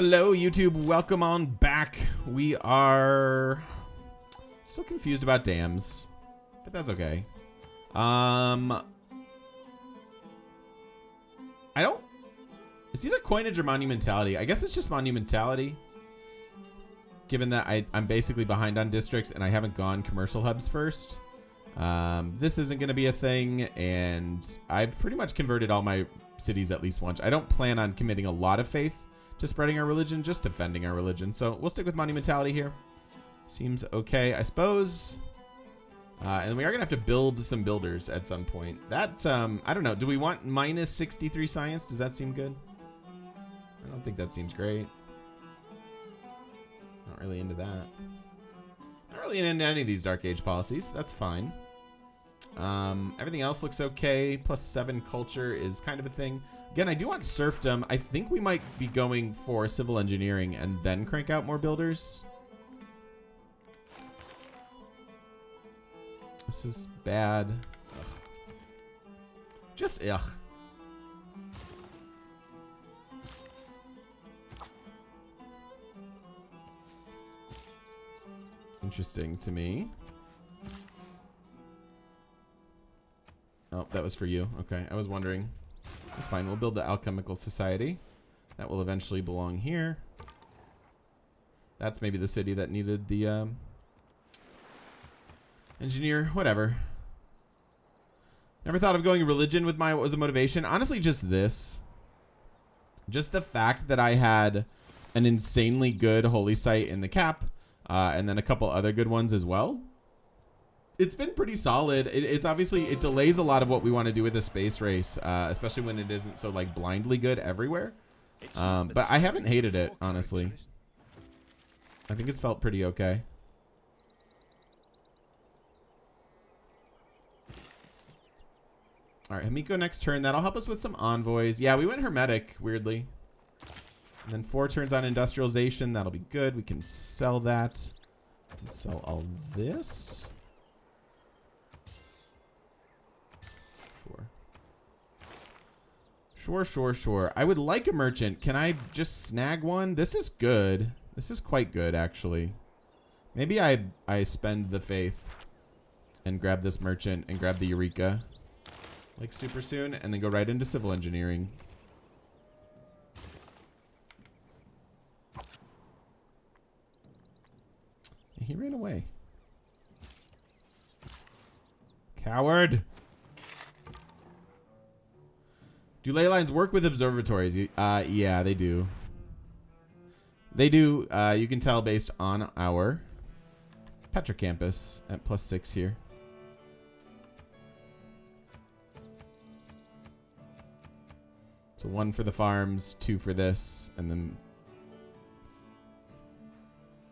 Hello, YouTube. Welcome on back. We are still confused about dams, but that's okay. I don't... It's either coinage or monumentality. I guess it's just monumentality, given that I'm basically behind on districts and I haven't gone commercial hubs first. This isn't going to be a thing, and I've pretty much converted all my cities at least once. I don't plan on committing a lot of faith to spreading our religion, just defending our religion. So we'll stick with monumentality here. Seems okay, I suppose. And we are going to have to build some builders at some point. That, I don't know. Do we want minus 63 science? Does that seem good? I don't think that seems great. Not really into that. Not really into any of these Dark Age policies. That's fine. Everything else looks okay. Plus 7 culture is kind of a thing. Again, I do want serfdom. I think we might be going for civil engineering and then crank out more builders. This is bad. Ugh. Just ugh. Interesting to me. Oh, that was for you. Okay, I was wondering. That's fine. We'll build the Alchemical Society. That will eventually belong here. That's maybe the city that needed the engineer. Whatever. Never thought of going religion with my... What was the motivation? Honestly, just this. Just the fact that I had an insanely good holy site in the cap. And then a couple other good ones as well. It's been pretty solid. It's obviously, it delays a lot of what we want to do with the space race, especially when it isn't so like blindly good everywhere. But I haven't hated it, honestly. I think it's felt pretty okay. All right, Himiko next turn. That'll help us with some envoys. Yeah, we went hermetic, weirdly. And then 4 turns on industrialization. That'll be good. We can sell that. We can sell all this. Sure. I would like a merchant. Can I just snag one? This is good. This is quite good, actually. Maybe I spend the faith and grab this merchant and grab the Eureka like super soon and then go right into civil engineering. He ran away. Coward. Do ley lines work with observatories? Yeah, they do. They do. You can tell based on our Petrocampus at +6 here. So 1 for the farms, 2 for this, and then...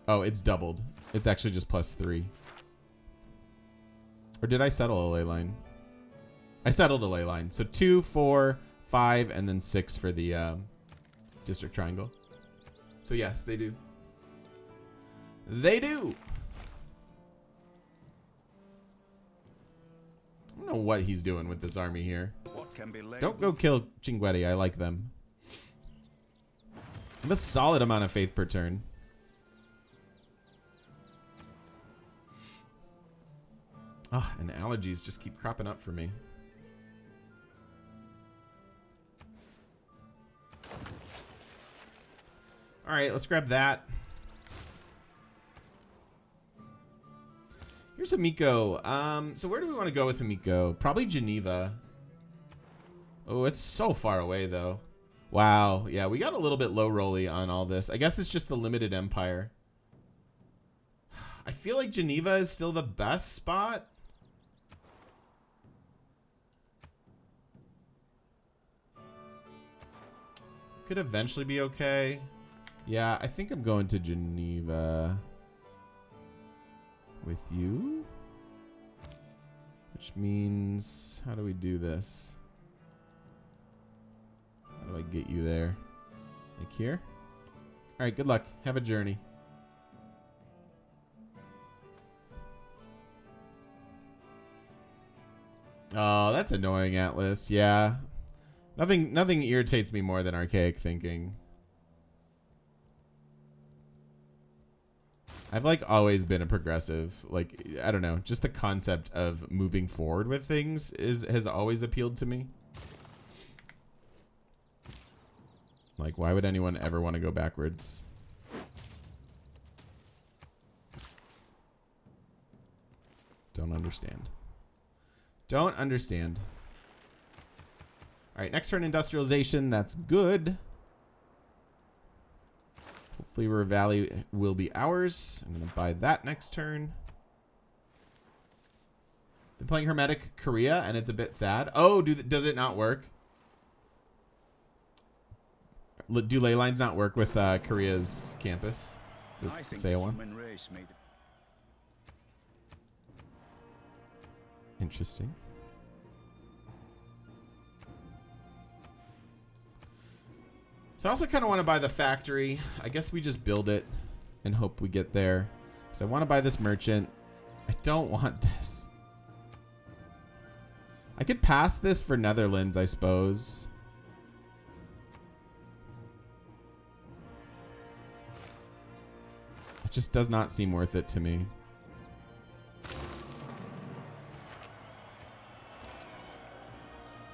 Oh, it's doubled. It's actually just +3. Or did I settle a ley line? I settled a ley line. So 2, 4... 5 and then 6 for the district triangle. So yes, they do. They do. I don't know what he's doing with this army here. Don't go kill Chinguetti. I like them. I have a solid amount of faith per turn. Ah, and allergies just keep cropping up for me. All right, let's grab that. Here's Himiko. So where do we want to go with Himiko? Probably Geneva. Oh, it's so far away, though. Wow. Yeah, we got a little bit low rolly on all this. I guess it's just the limited empire. I feel like Geneva is still the best spot. Could eventually be okay. Yeah, I think I'm going to Geneva with you. Which means, how do we do this? How do I get you there? Like here? All right, good luck. Have a journey. Oh, that's annoying, Atlas. Yeah. Nothing irritates me more than archaic thinking. I've like always been a progressive. Like, I don't know, just the concept of moving forward with things has always appealed to me. Like, why would anyone ever want to go backwards? Don't understand. Don't understand. All right, next turn industrialization. That's good. Hopefully River Valley will be ours. I'm going to buy that next turn. Been playing Hermetic Korea, and it's a bit sad. Oh, does it not work? Do ley lines not work with Korea's campus? Does say one? Interesting. So I also kind of want to buy the factory. I guess we just build it and hope we get there. So I want to buy this merchant. I don't want this. I could pass this for Netherlands, I suppose. It just does not seem worth it to me.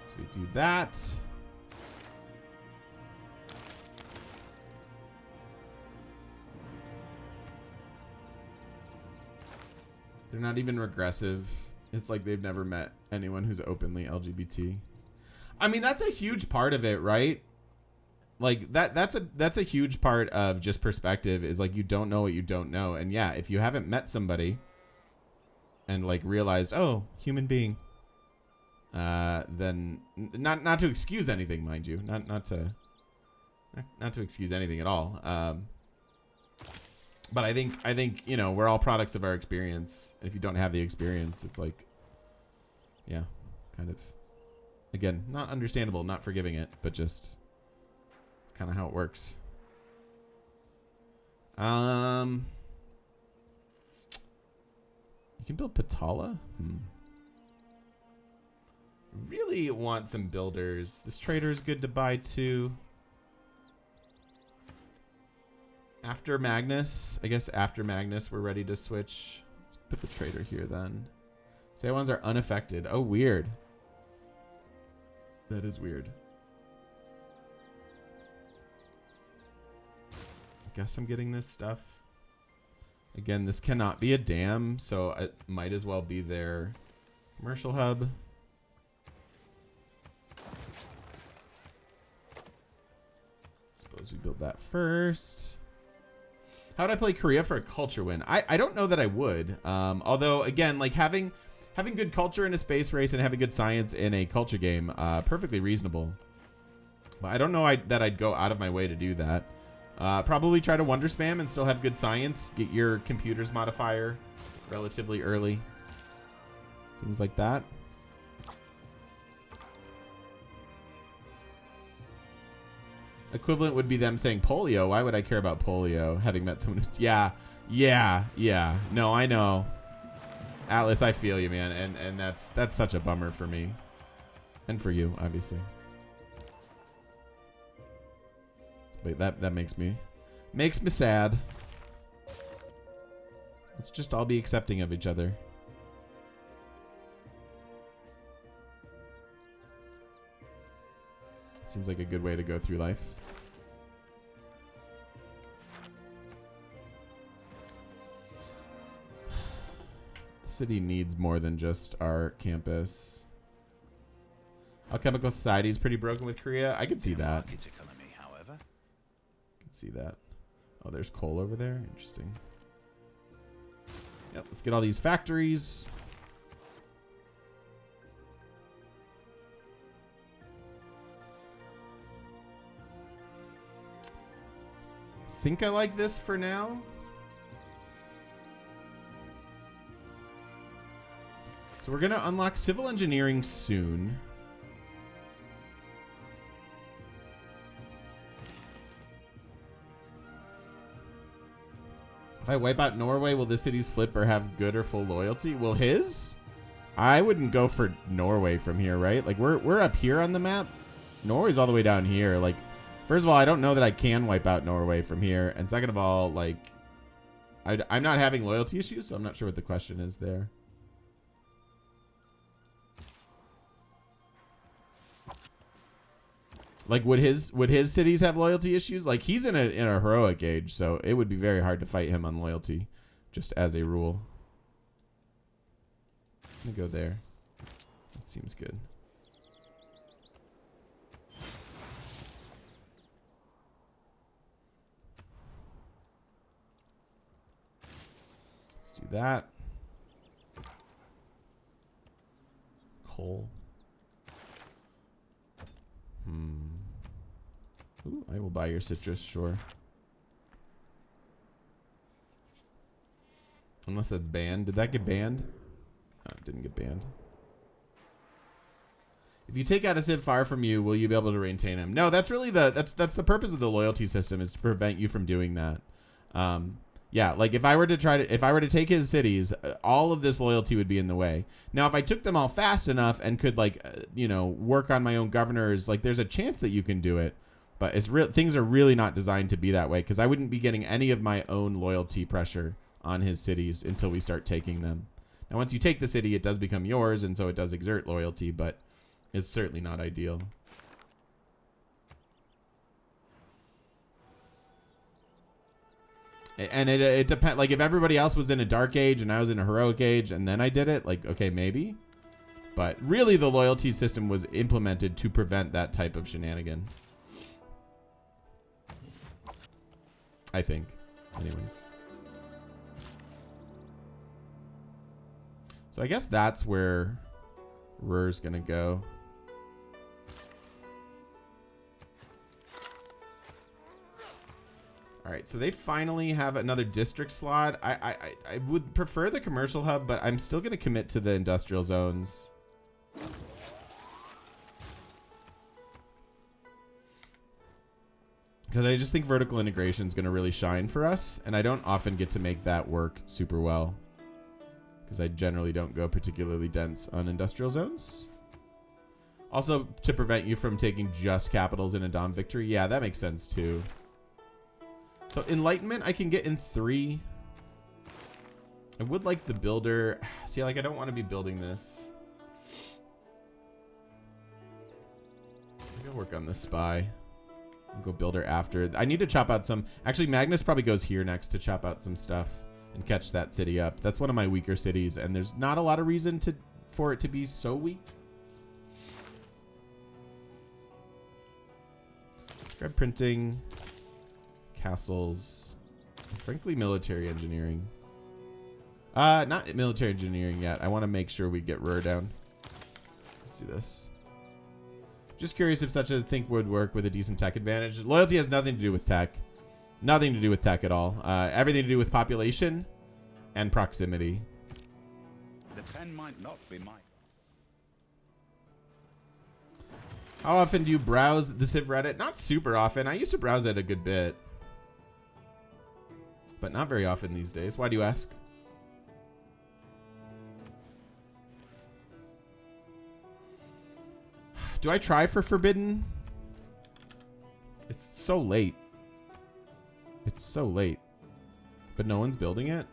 So we do that. They're not even regressive. It's like they've never met anyone who's openly LGBT. I mean, that's a huge part of it, right? Like that's a huge part of just perspective, is like you don't know what you don't know. And yeah, if you haven't met somebody and like realized, oh, human being, then not to excuse anything, mind you, not to excuse anything at all. But I think, you know, we're all products of our experience. And if you don't have the experience, it's like, yeah, kind of, again, not understandable, not forgiving it, but just it's kind of how it works. You can build Patala. Really want some builders. This trader is good to buy too. After Magnus, I guess after Magnus, we're ready to switch. Let's put the trader here then. Say ones are unaffected. Oh, weird. That is weird. I guess I'm getting this stuff. Again, this cannot be a dam, so it might as well be their commercial hub. Suppose we build that first. How would I play Korea for a culture win? I don't know that I would. Although, again, like having good culture in a space race and having good science in a culture game, perfectly reasonable. But I don't know that I'd go out of my way to do that. Probably try to wonder spam and still have good science. Get your computer's modifier relatively early. Things like that. Equivalent would be them saying polio. Why would I care about polio? Having met someone who's... Yeah. No, I know. Atlas, I feel you, man. And that's such a bummer for me. And for you, obviously. Wait, that makes me sad. Let's just all be accepting of each other. Seems like a good way to go through life. The city needs more than just our campus. Alchemical Society is pretty broken with Korea. I could see that. Economy, however. I could see that. Oh, there's coal over there. Interesting. Yep, let's get all these factories. I think I like this for now. So we're going to unlock civil engineering soon. If I wipe out Norway, will the cities flip or have good or full loyalty? Will his? I wouldn't go for Norway from here, right? Like we're up here on the map. Norway's all the way down here. Like, first of all, I don't know that I can wipe out Norway from here. And second of all, like, I'm not having loyalty issues, so I'm not sure what the question is there. Like, would his cities have loyalty issues? Like, he's in a heroic age, so it would be very hard to fight him on loyalty, just as a rule. I'm gonna go there. That seems good. Let's do that. Coal. Ooh, I will buy your citrus, sure. Unless that's banned. Did that get banned? No, it didn't get banned. If you take out a civ far from you, will you be able to maintain him? No, that's really that's the purpose of the loyalty system, is to prevent you from doing that. Yeah, like if I were to take his cities, all of this loyalty would be in the way. Now, if I took them all fast enough and could work on my own governors, like there's a chance that you can do it. But things are really not designed to be that way, because I wouldn't be getting any of my own loyalty pressure on his cities until we start taking them. Now, once you take the city, it does become yours, and so it does exert loyalty, but it's certainly not ideal. And it depends. Like, if everybody else was in a dark age and I was in a heroic age and then I did it, like, okay, maybe. But really, the loyalty system was implemented to prevent that type of shenanigan. I think. Anyways. So I guess that's where Rur's gonna go. All right, so they finally have another district slot. I would prefer the commercial hub, but I'm still gonna commit to the industrial zones. Because I just think vertical integration is going to really shine for us, and I don't often get to make that work super well, because I generally don't go particularly dense on industrial zones. Also, to prevent you from taking just capitals in a Dom victory. Yeah, that makes sense too. So Enlightenment I can get in 3. I would like the builder. See, like, I don't want to be building this. Maybe I'll work on the spy. I'll go builder after. I need to chop out some. Actually, Magnus probably goes here next to chop out some stuff and catch that city up. That's one of my weaker cities, and there's not a lot of reason for it to be so weak. Let's grab printing, castles, and frankly, military engineering. Not military engineering yet. I want to make sure we get Ruhr down. Let's do this. Just curious if such a thing would work with a decent tech advantage. Loyalty has nothing to do with tech. Nothing to do with tech at all. Everything to do with population and proximity. The pen might not be mine. How often do you browse the Civ Reddit? Not super often. I used to browse it a good bit, but not very often these days. Why do you ask? Do I try for Forbidden? It's so late. It's so late. But no one's building it?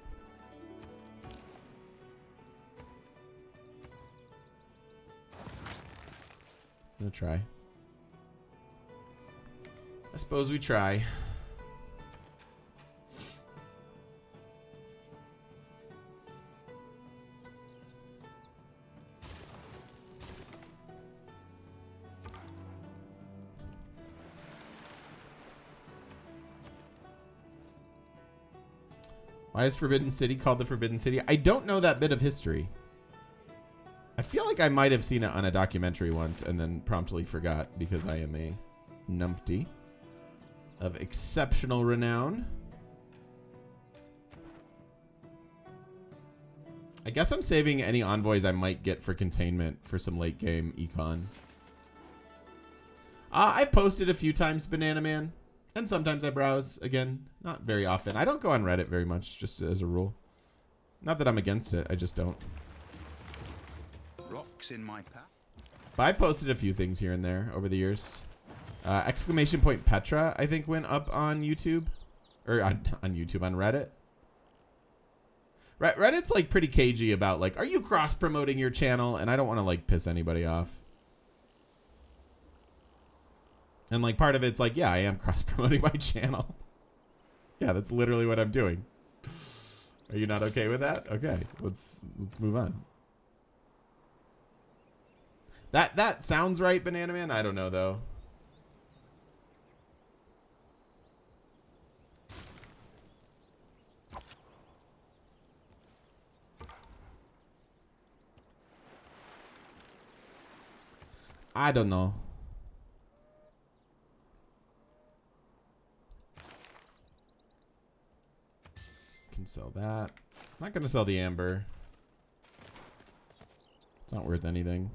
I'm gonna try. I suppose we try. Why is Forbidden City called the Forbidden City? I don't know that bit of history. I feel like I might have seen it on a documentary once and then promptly forgot because I am a numpty of exceptional renown. I guess I'm saving any envoys I might get for containment for some late game econ. I've posted a few times, Banana Man. And sometimes I browse, again, not very often. I don't go on Reddit very much, just as a rule. Not that I'm against it, I just don't. Rocks in my path. But I've posted a few things here and there over the years. Exclamation point Petra, I think, went up on YouTube. Or on YouTube, on Reddit. Reddit's like pretty cagey about like, are you cross promoting your channel? And I don't want to like piss anybody off. And like part of it's like, yeah, I am cross promoting my channel. Yeah, that's literally what I'm doing. Are you not okay with that? Okay, let's move on. That sounds right, Banana Man. I don't know though. I don't know. Can sell that. I'm not gonna sell the amber. It's not worth anything.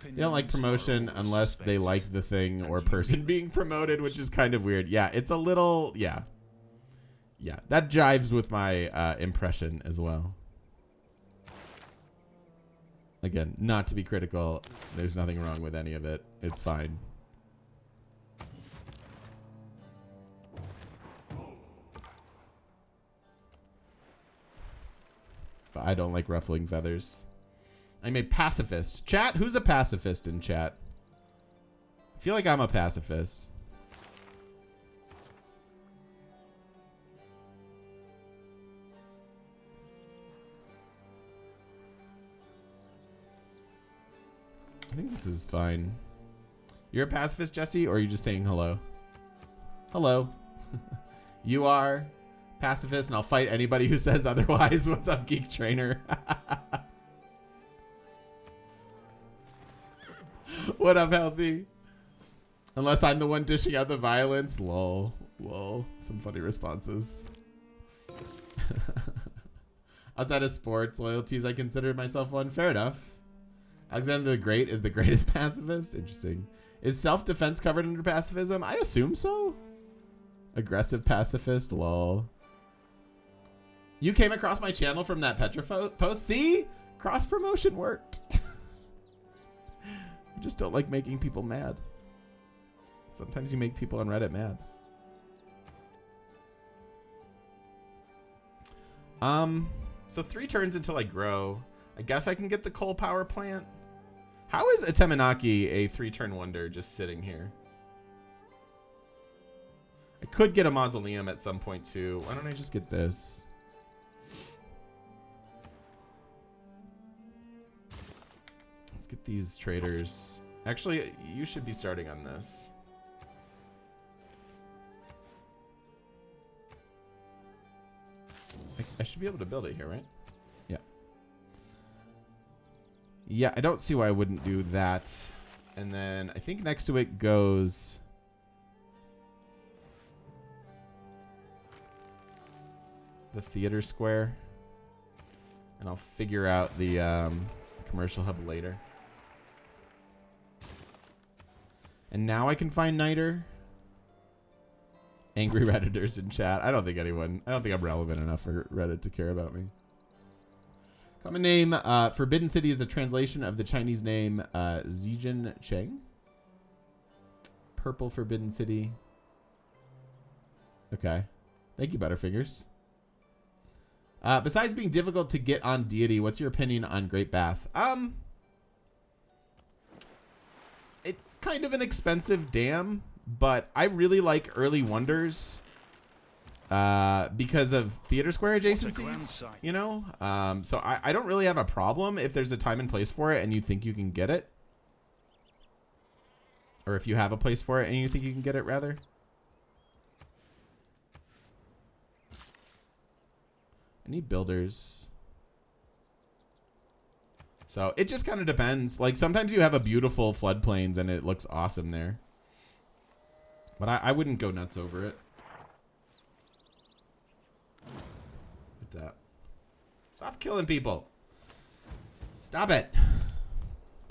They don't like promotion unless they like the thing or person being promoted, which is kind of weird. Yeah, it's a little, yeah. Yeah, that jives with my impression as well. Again, not to be critical. There's nothing wrong with any of it. It's fine. But I don't like ruffling feathers. I'm a pacifist. Chat, who's a pacifist in chat? I feel like I'm a pacifist. I think this is fine. You're a pacifist, Jesse, or are you just saying hello? Hello. You are pacifist, and I'll fight anybody who says otherwise. What's up, Geek Trainer? What up, Healthy? Unless I'm the one dishing out the violence. Lol. Lol. Some funny responses. Outside of sports loyalties, I consider myself one. Fair enough. Alexander the Great is the greatest pacifist. Interesting. Is self-defense covered under pacifism? I assume so. Aggressive pacifist. Lol. You came across my channel from that Petra post. See? Cross promotion worked. I just don't like making people mad. Sometimes you make people on Reddit mad. So 3 turns until I grow. I guess I can get the coal power plant. How is Atemanaki a 3-turn wonder just sitting here? I could get a mausoleum at some point too. Why don't I just get this? Let's get these traders. Actually, you should be starting on this. I should be able to build it here, right? Yeah. Yeah, I don't see why I wouldn't do that. And then I think next to it goes... the theater square. And I'll figure out the commercial hub later. And now I can find Niter. Angry Redditors in chat. I don't think I'm relevant enough for Reddit to care about me. Common name, Forbidden City is a translation of the Chinese name Zijin Cheng. Purple Forbidden City. Okay. Thank you, Butterfingers. Besides being difficult to get on Deity, what's your opinion on Great Bath? It's kind of an expensive dam, but I really like Early Wonders because of Theater Square adjacencies, you know? So I don't really have a problem if there's a time and place for it and you think you can get it. Or if you have a place for it and you think you can get it, rather. I need builders. So it just kind of depends. Like sometimes you have a beautiful floodplains and it looks awesome there. But I wouldn't go nuts over it. Like that. Stop killing people. Stop it.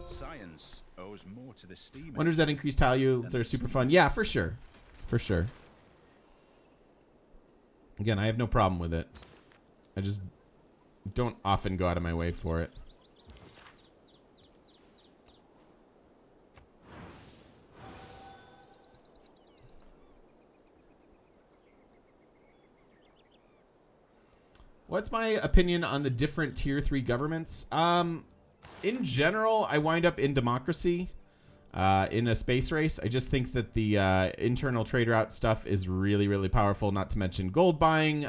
Science owes more to the steam. Wonders that increased tile yields are super fun. Yeah, for sure. For sure. Again, I have no problem with it. I just don't often go out of my way for it. What's my opinion on the different tier 3 governments? In general, I wind up in democracy. In a space race, I just think that the internal trade route stuff is really, really powerful, not to mention gold buying.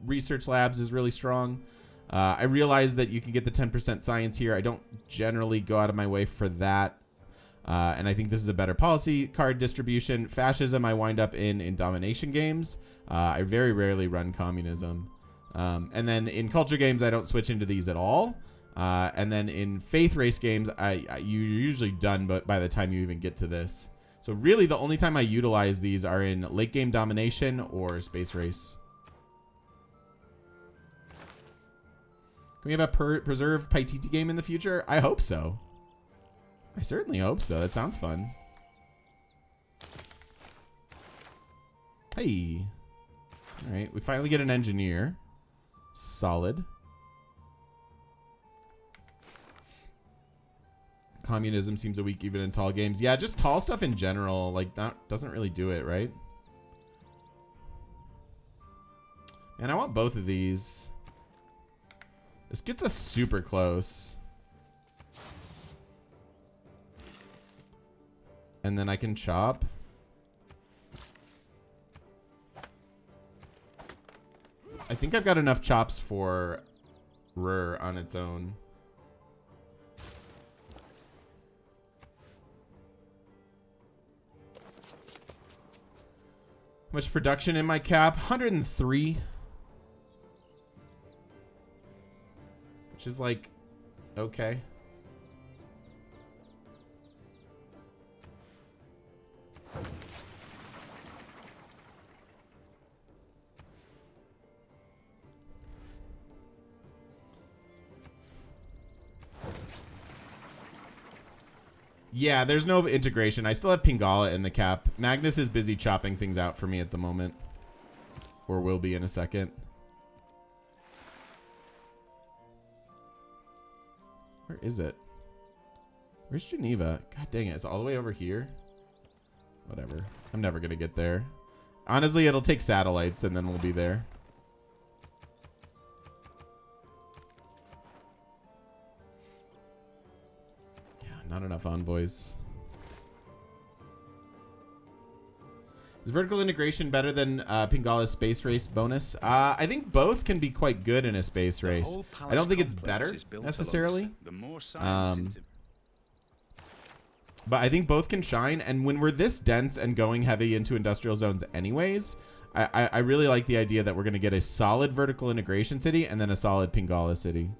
Research labs is really strong. I realize that you can get the 10% science here. I don't generally go out of my way for that. And I think this is a better policy card distribution. Fascism, I wind up in domination games. I very rarely run communism. And then in culture games, I don't switch into these at all. And then in faith race games, you're usually done by the time you even get to this. So really the only time I utilize these are in late game domination or space race. Can we have a preserve Paititi game in the future? I hope so. I certainly hope so. That sounds fun. Hey. All right, we finally get an engineer. Solid. Communism seems a weak even in tall games. Yeah, just tall stuff in general, like that doesn't really do it, right? And I want both of these. This gets us super close. And then I can chop. I think I've got enough chops for Ruhr on its own. How much production in my cap? 103. Which is like, okay. Yeah, there's no integration. I still have Pingala in the cap. Magnus is busy chopping things out for me at the moment. Or will be in a second. Where is it? Where's Geneva? God dang it. It's all the way over here. Whatever. I'm never going to get there. Honestly, it'll take satellites and then we'll be there. Not enough envoys. Is vertical integration better than Pingala's space race bonus? I think both can be quite good in a space race. I don't think it's better necessarily. But I think both can shine. And when we're this dense and going heavy into industrial zones anyways, I really like the idea that we're going to get a solid vertical integration city and then a solid Pingala city.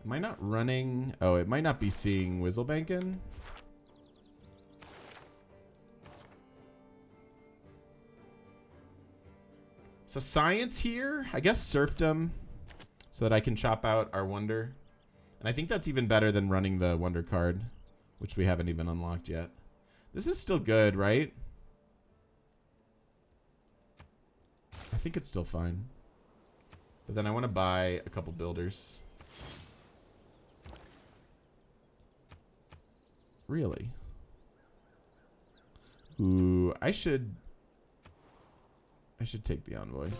Am I not running? Oh, it might not be seeing Whistlebankin. So science here, I guess serfdom, so that I can chop out our wonder. And I think that's even better than running the wonder card, which we haven't even unlocked yet. This is still good, right? I think it's still fine. But then I want to buy a couple builders. Really? Ooh, I should take the envoy.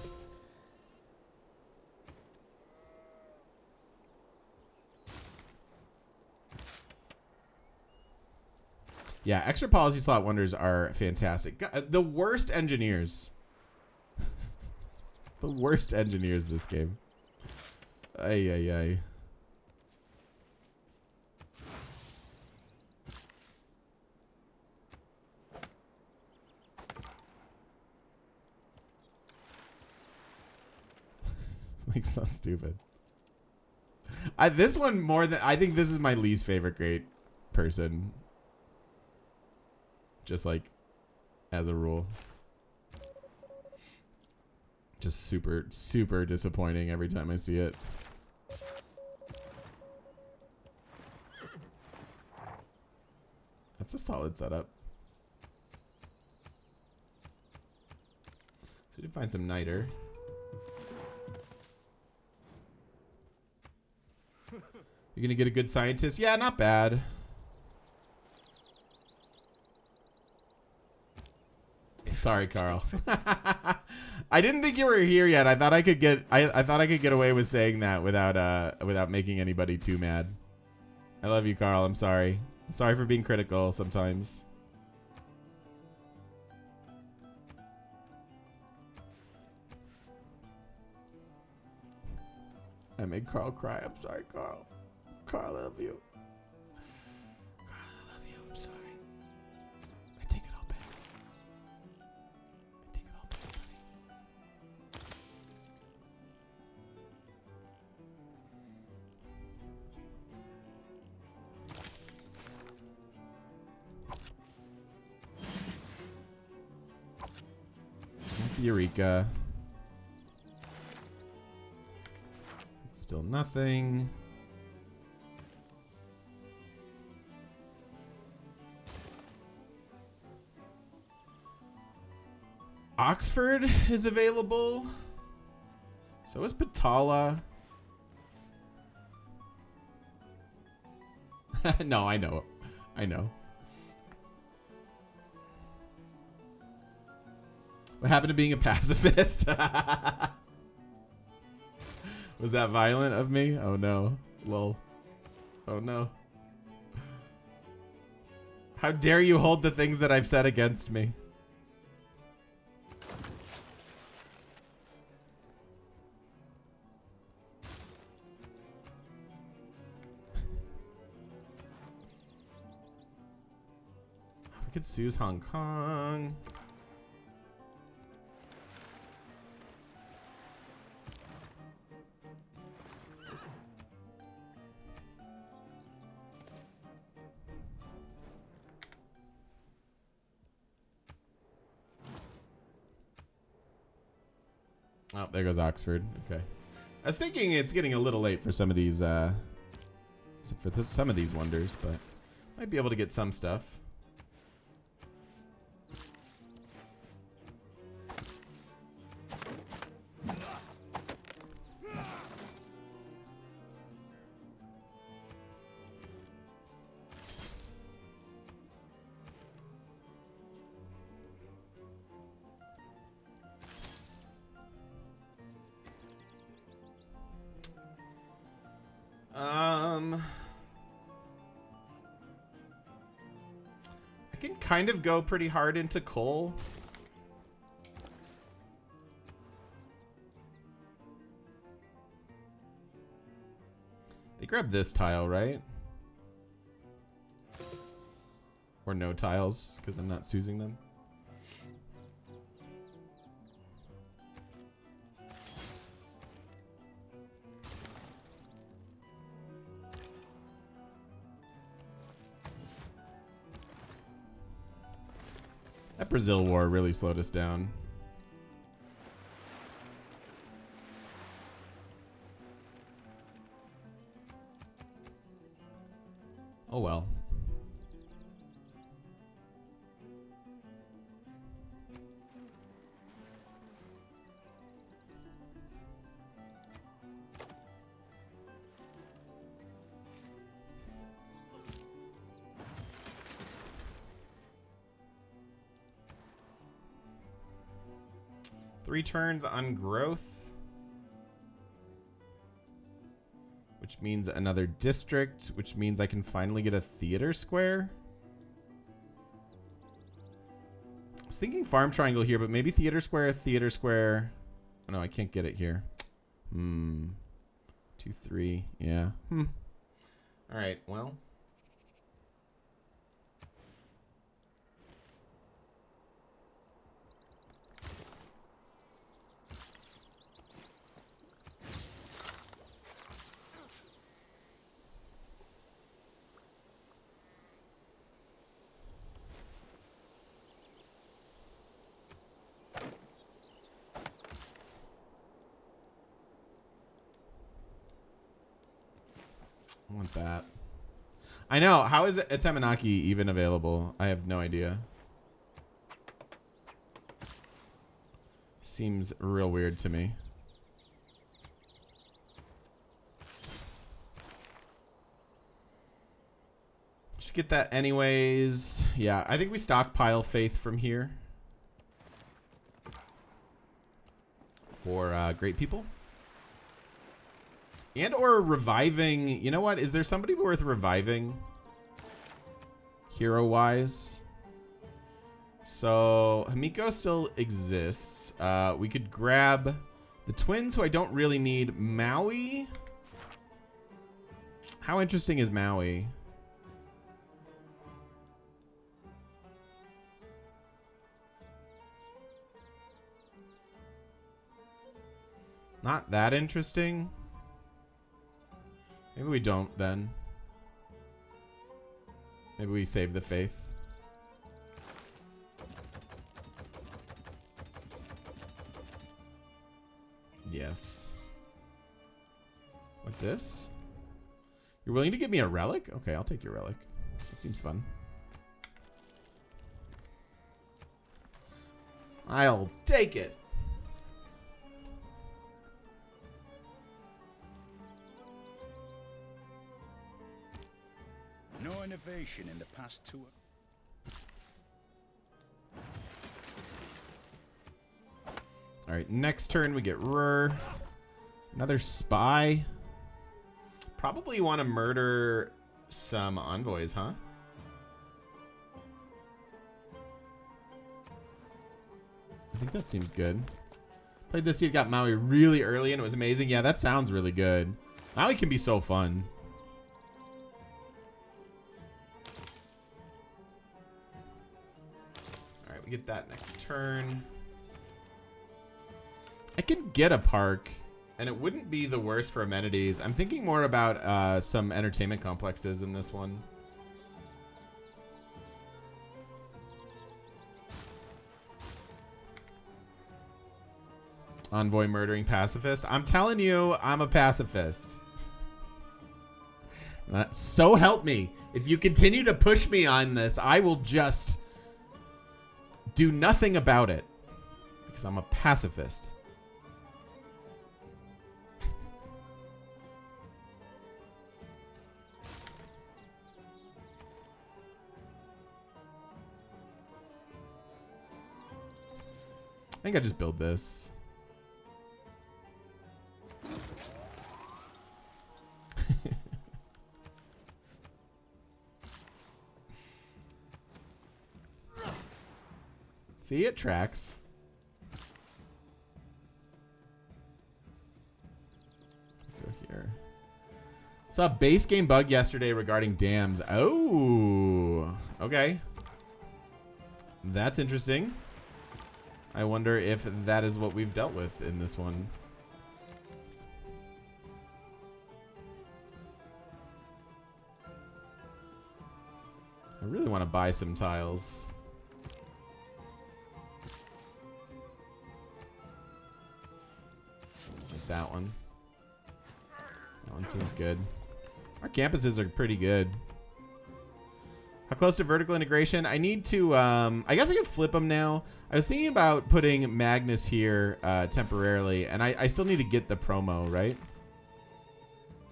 Yeah, extra policy slot wonders are fantastic. God, the worst engineers. The worst engineers this game. Ay, ay, ay. Like, so stupid. This one more than... I think this is my least favorite great person. Just like, as a rule. Just super, super disappointing every time I see it. That's a solid setup. So we did find some niter. You're gonna get a good scientist? Yeah, not bad. Sorry, Carl. I didn't think you were here yet. I thought I could get I thought I could get away with saying that without making anybody too mad. I love you, Carl. I'm sorry. I'm sorry for being critical sometimes. I made Carl cry. I'm sorry, Carl. Carl, I love you. Carl, I love you. I'm sorry. I take it all back. I take it all back, buddy. Eureka. Still nothing. Oxford is available. So is Patala. No, I know. I know. What happened to being a pacifist? Was that violent of me? Oh no. Lol. Oh no. How dare you hold the things that I've said against me? We could sue Hong Kong. Oh, there goes Oxford. Okay. I was thinking it's getting a little late for some of these, some of these wonders, but might be able to get some stuff. I can kind of go pretty hard into coal. They grab this tile, right? Or no tiles, because I'm not using them. That Brazil war really slowed us down. Oh well. Three turns on growth, which means another district, which means I can finally get a theater square. I was thinking farm triangle here, but maybe theater square, theater square. Oh, no, I can't get it here. 2, 3, yeah. All right, well. I want that. I know. How is Etemenaki even available? I have no idea. Seems real weird to me. Should get that anyways. Yeah, I think we stockpile faith from here. for great people. And or reviving. You know what? Is there somebody worth reviving? Hero-wise. So Himiko still exists. We could grab the twins who I don't really need. Maui. How interesting is Maui? Not that interesting. Maybe we don't then. Maybe we save the faith. Yes. What this? You're willing to give me a relic? Okay, I'll take your relic. That seems fun. I'll take it. No innovation in the past 2. All right, next turn we get Rur. Another spy. Probably want to murder some envoys, huh? I think that seems good. Played this seed, got Maui really early and it was amazing. Yeah, that sounds really good. Maui can be so fun. All right, we get that next turn. I can get a park, and it wouldn't be the worst for amenities. I'm thinking more about some entertainment complexes in this one. Envoy murdering pacifist. I'm telling you, I'm a pacifist. So help me. If you continue to push me on this, I will just do nothing about it. Because I'm a pacifist. I think I just build this. See, it tracks. Go here. Saw a base game bug yesterday regarding dams. Oh, okay. That's interesting. I wonder if that is what we've dealt with in this one. I really want to buy some tiles. Like that one. That one seems good. Our campuses are pretty good. How close to vertical integration? I need to, I guess I could flip them now. I was thinking about putting Magnus here temporarily, and I still need to get the promo, right?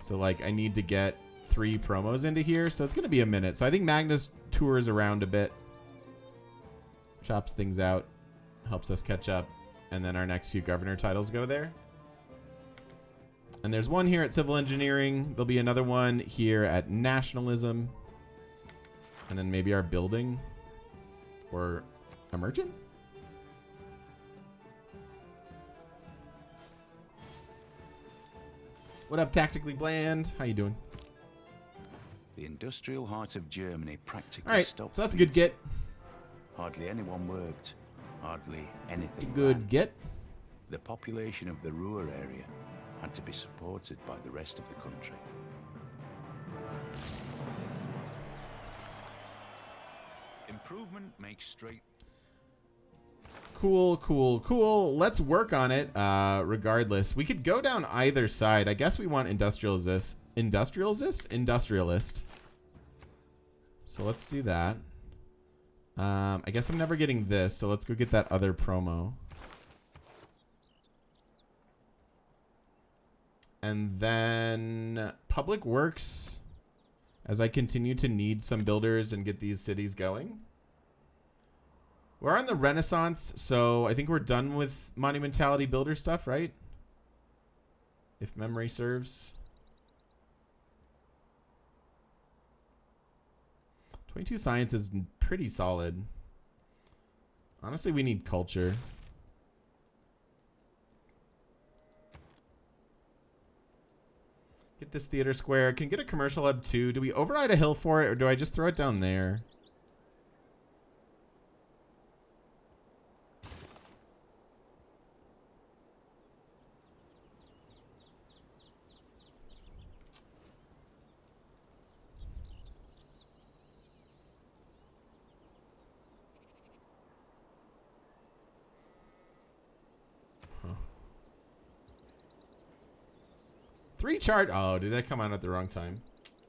So, like, I need to get 3 promos into here, so it's going to be a minute. So I think Magnus tours around a bit, chops things out, helps us catch up, and then our next few governor titles go there. And there's one here at civil engineering. There'll be another one here at nationalism. And then maybe our building or a merchant. What up, Tactically Bland? How you doing? The industrial heart of Germany practically All right, stopped. so that's a good get. Hardly anyone worked. Hardly anything. Good ran. get. The population of the Ruhr area had to be supported by the rest of the country. Improvement makes straight. Cool, cool, cool. Let's work on it. Regardless, we could go down either side. I guess we want industrialist. So let's do that. I guess I'm never getting this, so let's go get that other promo. And then public works, as I continue to need some builders and get these cities going. We're on the Renaissance, so I think we're done with monumentality builder stuff, right? If memory serves. 22 science is pretty solid. Honestly, we need culture. Get this theater square. Can get a commercial hub too. Do we override a hill for it, or do I just throw it down there? Three chart. Oh, did that come out at the wrong time?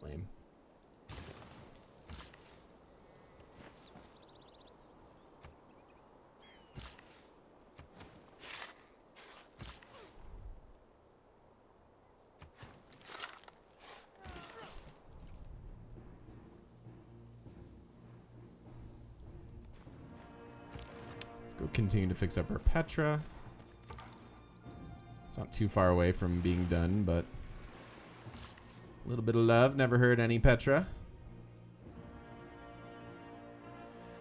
Lame. Let's go continue to fix up our Petra. It's not too far away from being done, but a little bit of love never hurt any, Petra.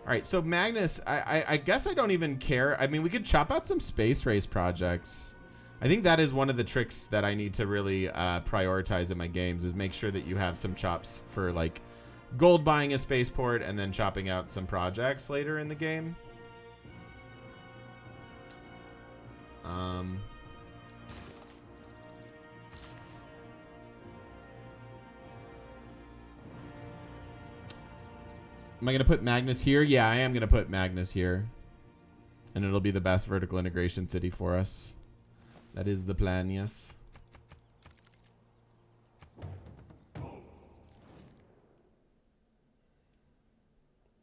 All right, so Magnus, I guess I don't even care. I mean, we could chop out some space race projects. I think that is one of the tricks that I need to really prioritize in my games, is make sure that you have some chops for like gold buying a spaceport and then chopping out some projects later in the game. Am I going to put Magnus here? Yeah, I am going to put Magnus here. And it'll be the best vertical integration city for us. That is the plan, yes.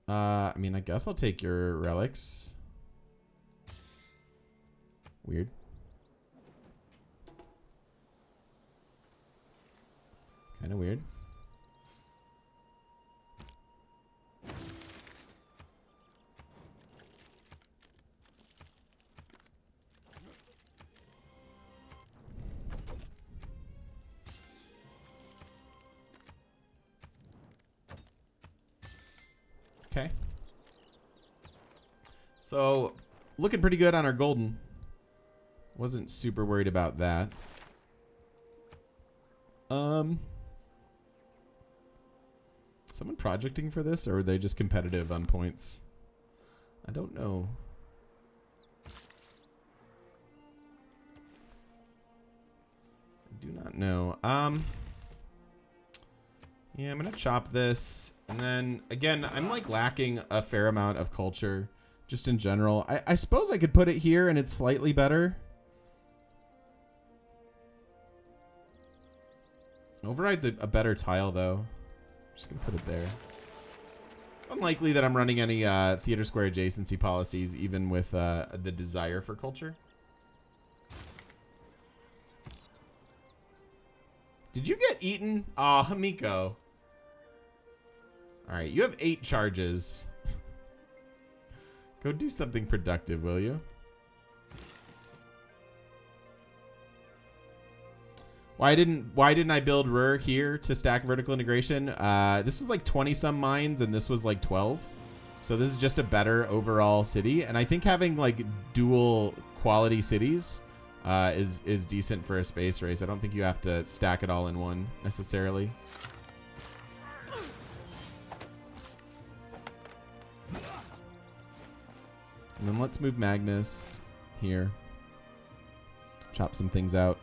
I mean, I guess I'll take your relics. Weird. Kind of weird. Okay. So, looking pretty good on our golden. Wasn't super worried about that. Someone projecting for this, or are they just competitive on points? I don't know. I do not know. Yeah, I'm gonna chop this, and then again, I'm like lacking a fair amount of culture, just in general. I suppose I could put it here, and it's slightly better. Override's a better tile, though. Just gonna put it there. It's unlikely that I'm running any theater square adjacency policies, even with the desire for culture. Did you get eaten? Aw, Hamiko. Alright, you have 8 charges. Go do something productive, will you? Why didn't I build Ruhr here to stack vertical integration? This was like 20 some mines, and this was like 12. So this is just a better overall city, and I think having like dual quality cities is decent for a space race. I don't think you have to stack it all in one necessarily. And then let's move Magnus here. Chop some things out.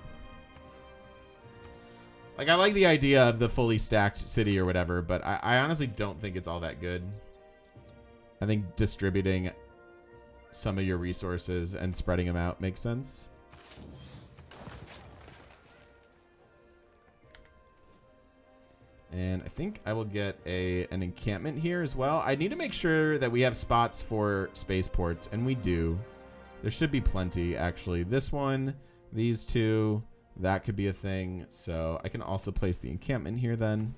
Like, I like the idea of the fully stacked city or whatever, but I honestly don't think it's all that good. I think distributing some of your resources and spreading them out makes sense. And I think I will get an encampment here as well. I need to make sure that we have spots for spaceports, and we do. There should be plenty, actually. This one, these two, that could be a thing. So I can also place the encampment here then.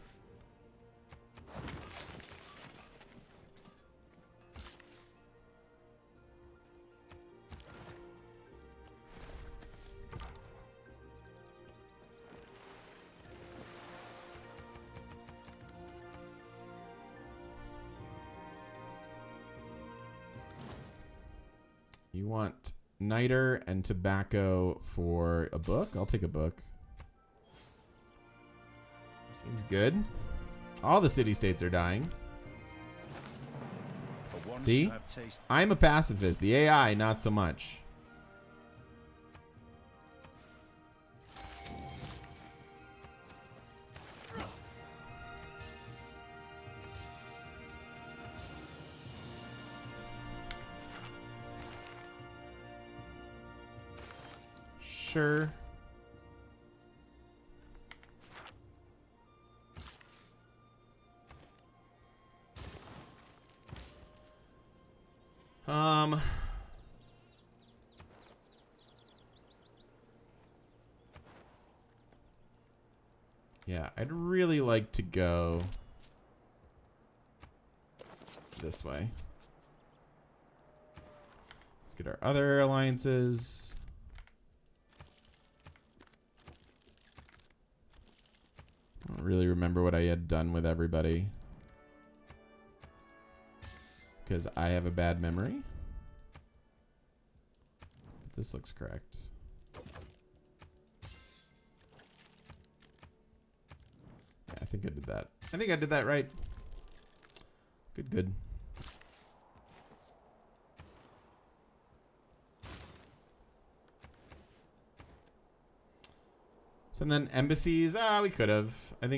You want niter and tobacco for a book? I'll take a book. Seems good. All the city-states are dying. See? I'm a pacifist. The AI, not so much. Sure. Yeah, I'd really like to go this way. Let's get our other alliances. I don't really remember what I had done with everybody, because I have a bad memory. This looks correct. Yeah, I think I did that. I think I did that right. Good, good. So then embassies, we could have. I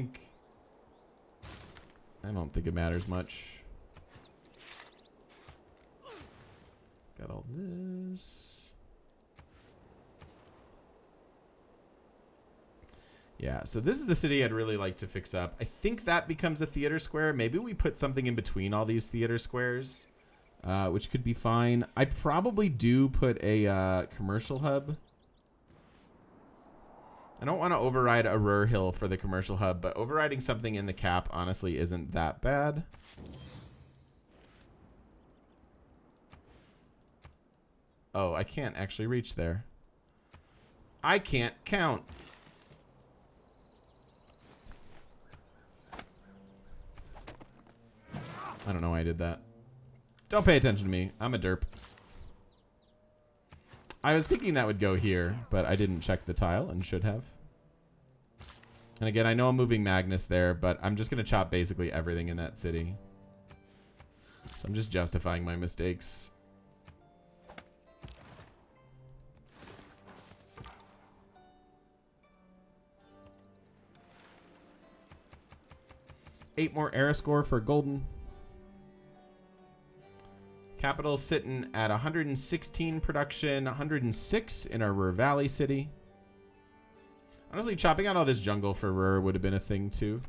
don't think it matters much. Got all this. Yeah, so this is the city I'd really like to fix up. I think that becomes a theater square. Maybe we put something in between all these theater squares, which could be fine. I probably do put a commercial hub. I don't want to override a Ruhr Hill for the commercial hub, but overriding something in the cap honestly isn't that bad. Oh, I can't actually reach there. I can't count. I don't know why I did that. Don't pay attention to me. I'm a derp. I was thinking that would go here, but I didn't check the tile and should have. And again, I know I'm moving Magnus there, but I'm just going to chop basically everything in that city. So I'm just justifying my mistakes. Eight more era score for golden. Capital's sitting at 116 production, 106 in our Ruhr Valley city. Honestly, chopping out all this jungle for Ruhr would have been a thing too.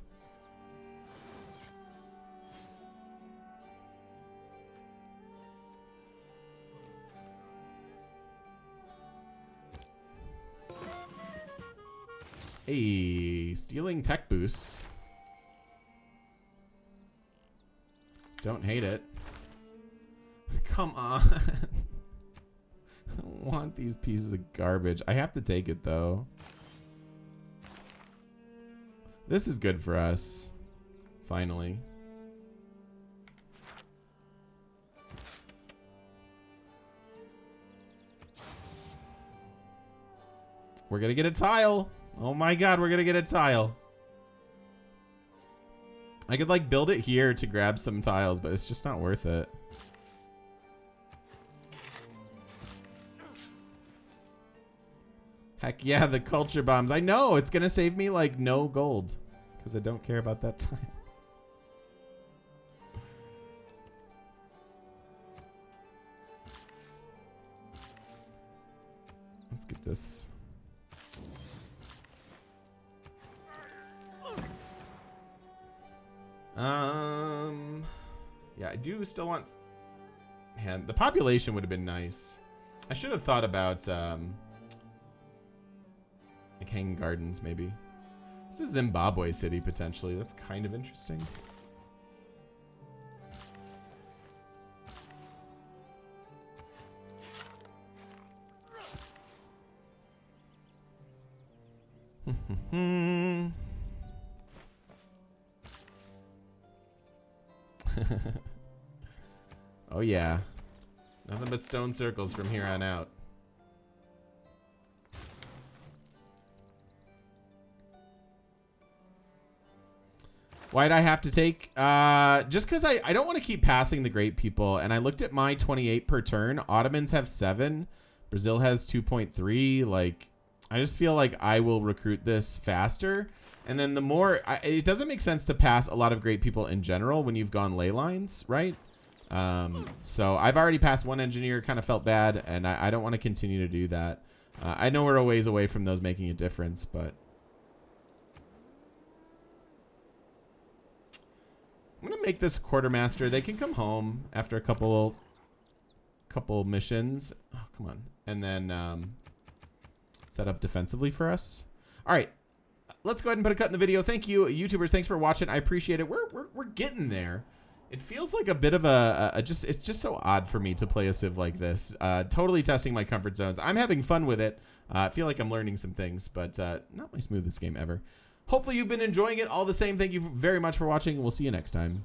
Hey, stealing tech boosts. Don't hate it. Come on. I don't want these pieces of garbage. I have to take it though. This is good for us. Finally. We're gonna get a tile. Oh my god, we're gonna get a tile. I could like build it here to grab some tiles, but it's just not worth it. Heck yeah, the culture bombs. I know, it's gonna save me like no gold because I don't care about that time. Let's get this. Yeah, I do still want. Man, the population would have been nice. I should have thought about like hanging gardens, maybe. This is Zimbabwe city potentially. That's kind of interesting. Oh yeah. Nothing but stone circles from here on out. Why'd I have to take? Just because I don't want to keep passing the great people. And I looked at my 28 per turn. Ottomans have 7. Brazil has 2.3. Like, I just feel like I will recruit this faster. And then the more... it doesn't make sense to pass a lot of great people in general when you've gone ley lines, right? So I've already passed one engineer, kind of felt bad. And I don't want to continue to do that. I know we're a ways away from those making a difference, but... I'm gonna make this quartermaster. They can come home after a couple missions. Oh, come on. And then set up defensively for us. All right, let's go ahead and put a cut in the video. Thank you, YouTubers. Thanks for watching. I appreciate it. We're getting there. It feels like a bit of it's just so odd for me to play a civ like this. Totally testing my comfort zones. I'm having fun with it. I feel like I'm learning some things, but not my smoothest game ever. Hopefully you've been enjoying it all the same. Thank you very much for watching. We'll see you next time.